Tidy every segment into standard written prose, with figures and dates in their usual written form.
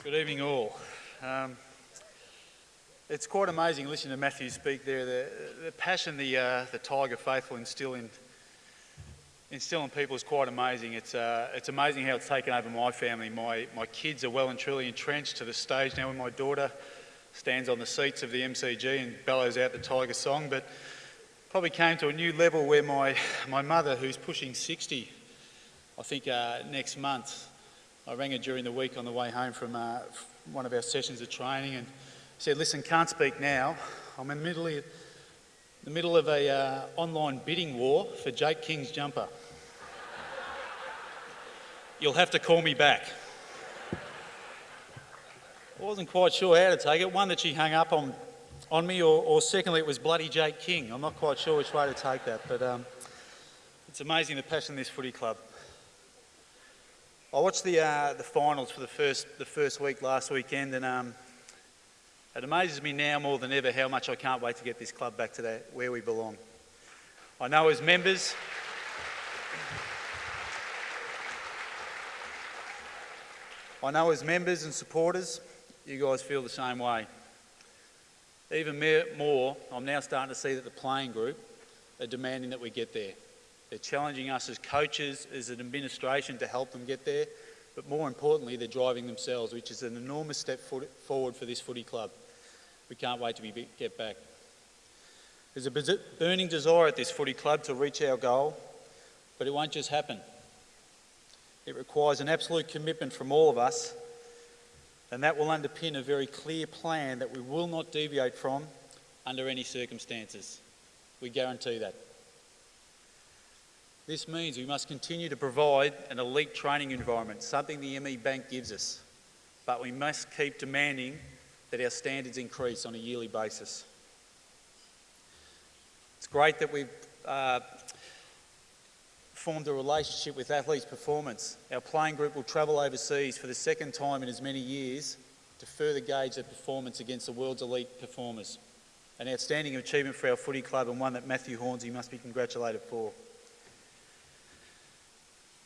Good evening all. It's quite amazing listening to Matthew speak there. The passion the Tiger faithful instill in people is quite amazing. It's amazing how it's taken over my family. My kids are well and truly entrenched to the stage now when my daughter stands on the seats of the MCG and bellows out the Tiger song, but probably came to a new level where my mother, who's pushing 60, I think next month, I rang her during the week on the way home from one of our sessions of training and said, listen, can't speak now. I'm in the middle of a online bidding war for Jake King's jumper. You'll have to call me back. I wasn't quite sure how to take it. One, that she hung up on me, or secondly, it was bloody Jake King. I'm not quite sure which way to take that, but it's amazing the passion of this footy club. I watched the finals for the first week last weekend, and it amazes me now more than ever how much I can't wait to get this club back to where we belong. I know as members and supporters, you guys feel the same way. Even more, I'm now starting to see that the playing group are demanding that we get there. They're challenging us as coaches, as an administration to help them get there, but more importantly, they're driving themselves, which is an enormous step forward for this footy club. We can't wait to get back. There's a burning desire at this footy club to reach our goal, but it won't just happen. It requires an absolute commitment from all of us, and that will underpin a very clear plan that we will not deviate from under any circumstances. We guarantee that. This means we must continue to provide an elite training environment, something the ME Bank gives us, but we must keep demanding that our standards increase on a yearly basis. It's great that we've formed a relationship with Athletes Performance. Our playing group will travel overseas for the second time in as many years to further gauge their performance against the world's elite performers. An outstanding achievement for our footy club, and one that Matthew Hornsey must be congratulated for.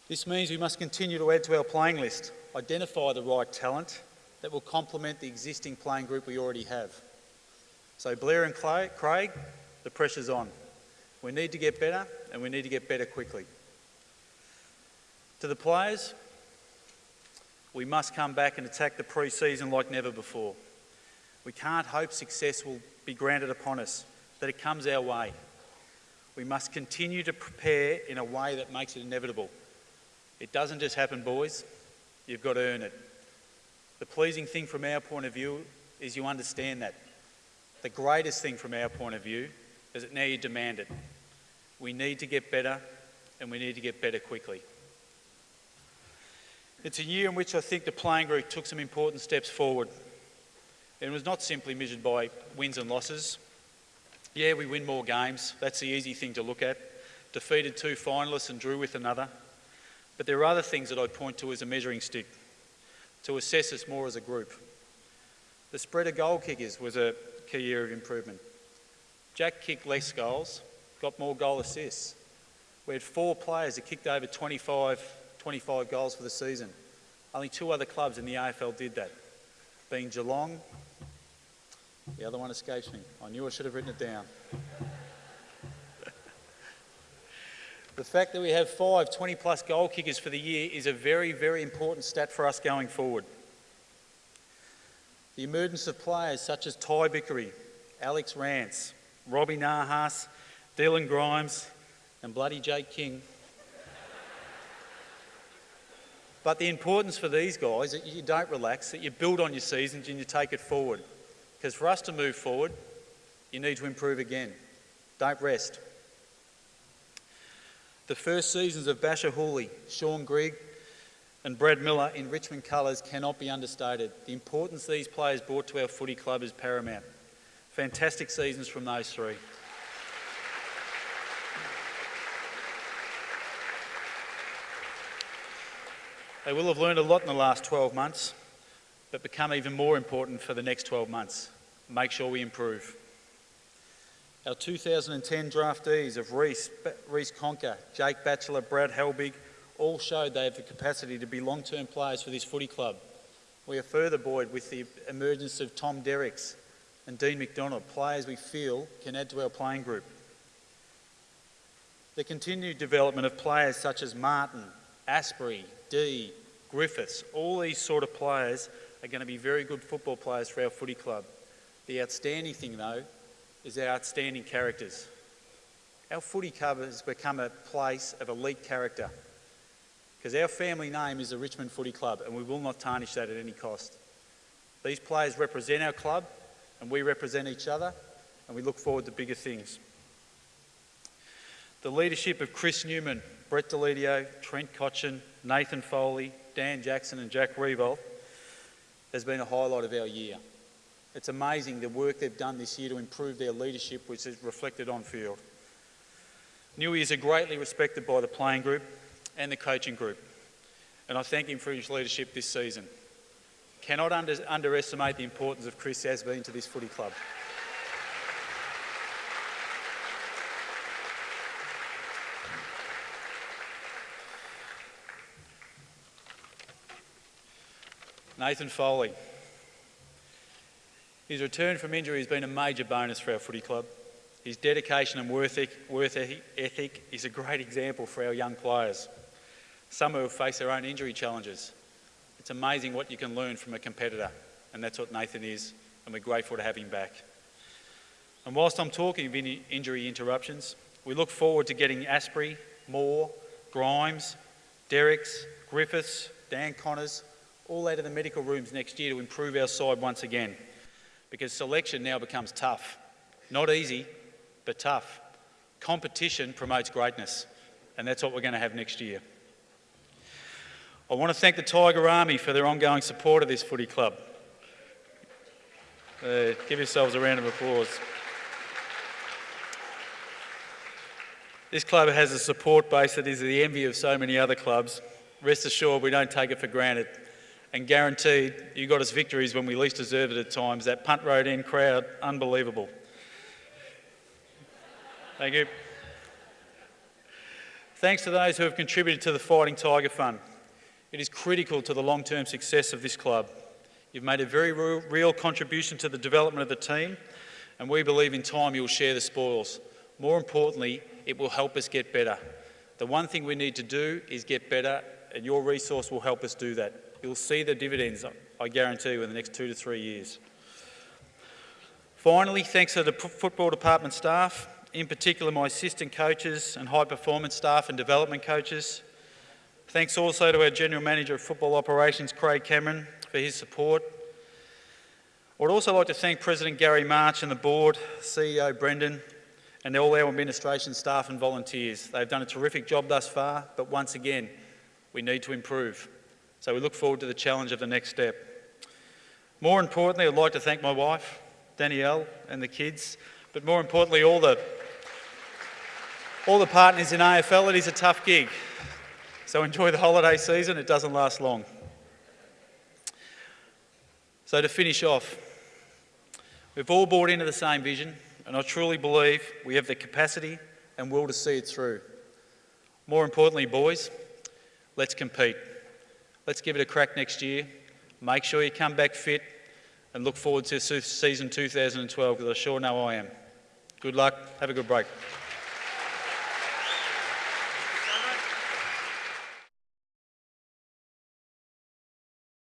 This means we must continue to add to our playing list, identify the right talent that will complement the existing playing group we already have. So Blair and Craig, the pressure's on. We need to get better, and we need to get better quickly. To the players, we must come back and attack the pre-season like never before. We can't hope success will be granted upon us, that it comes our way. We must continue to prepare in a way that makes it inevitable. It doesn't just happen, boys. You've got to earn it. The pleasing thing from our point of view is you understand that. The greatest thing from our point of view is that now you demand it. We need to get better, and we need to get better quickly. It's a year in which I think the playing group took some important steps forward. It was not simply measured by wins and losses. Yeah, we win more games. That's the easy thing to look at. Defeated 2 finalists and drew with another. But there are other things that I'd point to as a measuring stick to assess us more as a group. The spread of goal kickers was a key area of improvement. Jack kicked less goals, got more goal assists. We had 4 players that kicked over 25 goals for the season. Only 2 other clubs in the AFL did that, being Geelong. The other one escapes me. I knew I should have written it down. The fact that we have 5 20-plus goal kickers for the year is a very, very important stat for us going forward. The emergence of players such as Ty Vickery, Alex Rance, Robbie Nahas, Dylan Grimes and bloody Jake King. But the importance for these guys is that you don't relax, that you build on your seasons and you take it forward. Because for us to move forward, you need to improve again. Don't rest. The first seasons of Basher Hooley, Sean Grigg and Brad Miller in Richmond colours cannot be understated. The importance these players brought to our footy club is paramount. Fantastic seasons from those 3. They will have learned a lot in the last 12 months, but become even more important for the next 12 months. Make sure we improve. Our 2010 draftees of Reece Conker, Jake Batchelor, Brad Helbig all showed they have the capacity to be long-term players for this footy club. We are further buoyed with the emergence of Tom Derricks and Dean McDonald, players we feel can add to our playing group. The continued development of players such as Martin, Asprey, Dee, Griffiths, all these sort of players are going to be very good football players for our footy club. The outstanding thing though is our outstanding characters. Our footy club has become a place of elite character because our family name is the Richmond Footy Club and we will not tarnish that at any cost. These players represent our club and we represent each other and we look forward to bigger things. The leadership of Chris Newman, Brett Delidio, Trent Cotchin, Nathan Foley, Dan Jackson and Jack Revolt has been a highlight of our year. It's amazing the work they've done this year to improve their leadership, which is reflected on field. Newey is greatly respected by the playing group and the coaching group, and I thank him for his leadership this season. Cannot underestimate the importance of Chris has been to this footy club. Nathan Foley. His return from injury has been a major bonus for our footy club. His dedication and work ethic is a great example for our young players, some who have faced their own injury challenges. It's amazing what you can learn from a competitor, and that's what Nathan is, and we're grateful to have him back. And whilst I'm talking of injury interruptions, we look forward to getting Asprey, Moore, Grimes, Derricks, Griffiths, Dan Connors, all out of the medical rooms next year to improve our side once again, because selection now becomes tough. Not easy, but tough. Competition promotes greatness, and that's what we're going to have next year. I want to thank the Tiger Army for their ongoing support of this footy club. Give yourselves a round of applause. This club has a support base that is the envy of so many other clubs. Rest assured, we don't take it for granted. And guaranteed, you got us victories when we least deserved it at times. That Punt Road End crowd, unbelievable. Thank you. Thanks to those who have contributed to the Fighting Tiger Fund. It is critical to the long-term success of this club. You've made a very real contribution to the development of the team, and we believe in time you'll share the spoils. More importantly, it will help us get better. The one thing we need to do is get better, and your resource will help us do that. You'll see the dividends, I guarantee you, in the next 2 to 3 years. Finally, thanks to the football department staff, in particular my assistant coaches and high performance staff and development coaches. Thanks also to our General Manager of Football Operations, Craig Cameron, for his support. I would also like to thank President Gary March and the board, CEO Brendan, and all our administration staff and volunteers. They've done a terrific job thus far, but once again, we need to improve. So we look forward to the challenge of the next step. More importantly, I'd like to thank my wife, Danielle, and the kids, but more importantly, all the partners in AFL. It is a tough gig. So enjoy the holiday season. It doesn't last long. So to finish off, we've all bought into the same vision, and I truly believe we have the capacity and will to see it through. More importantly, boys, let's compete. Let's give it a crack next year. Make sure you come back fit and look forward to season 2012, because I sure know I am. Good luck. Have a good break.